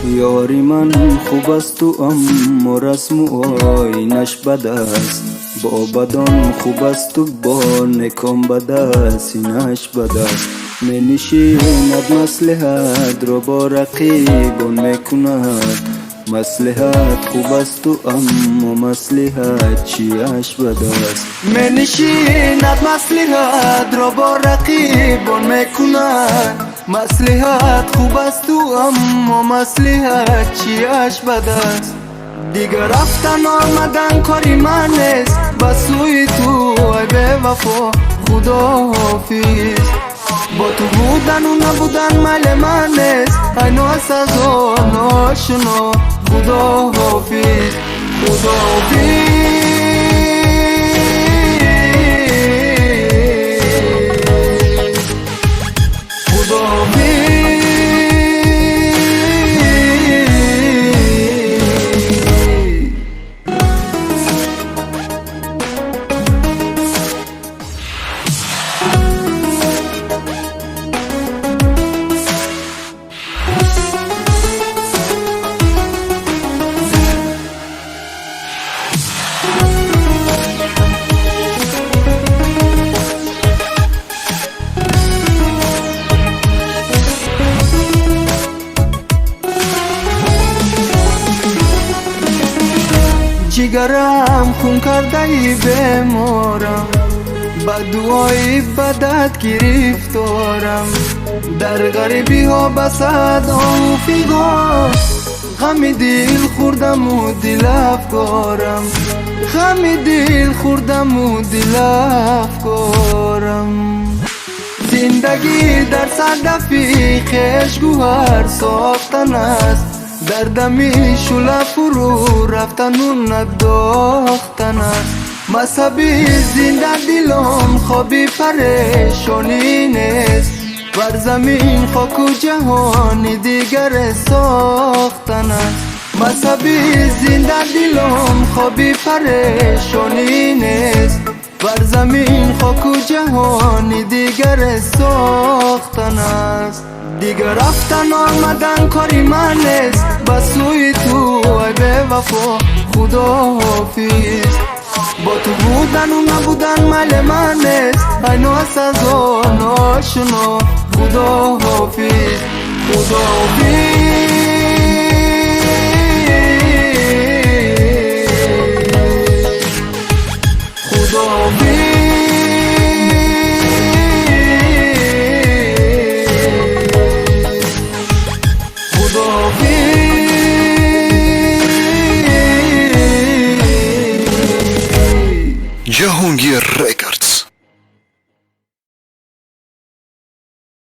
یاری من خوب است و اما رسم و آینش بد است. با بدان خوب است و با نکام بد است، اینش بد است. می نشیند مصلحت را با رقیبان میکند. مصلحت خوب است و اما مصلحت چیش بد است. می نشیند مصلحت را با رقیبان میکند. مصلحت خوب است و اما مصلحت چیش بد است. دیگر رفتن آمدن کاری من است، بس سوی تو ای به وفا خدا حافظ. با تو بودن و نبودن مال من است، ای ناسزا ناشنا خدا حافظ. خدا حافظ. جگرم خون کرده ای بیمارم، بدوای بدت گرفتارم. در غریبی ها بسد آن فیگار، غم دل خوردم و دل افکارم. غم دل خوردم و دل افکارم. زندگی در صدفی خیش گوهر ساختن است، در دمی شله فرو رفتن و نداختن است. مذهبی زنده دلان خوابی پریشانی نیست، بر زمین خاک و جهانی دیگر ساختن است. مذهبی زنده دلان خوابی پریشانی نیست، بر زمین خاک و جهانی دیگر ساختن است. دیگر رفتن آمدن کاری من است، بس سوی تو ای به وفا خدا حافظ. با تو بودن و نبودن مال من است، ای ناسزا ناشنا خدا حافظ. خدا حافظ. خدا حافظ. Jahongir Records.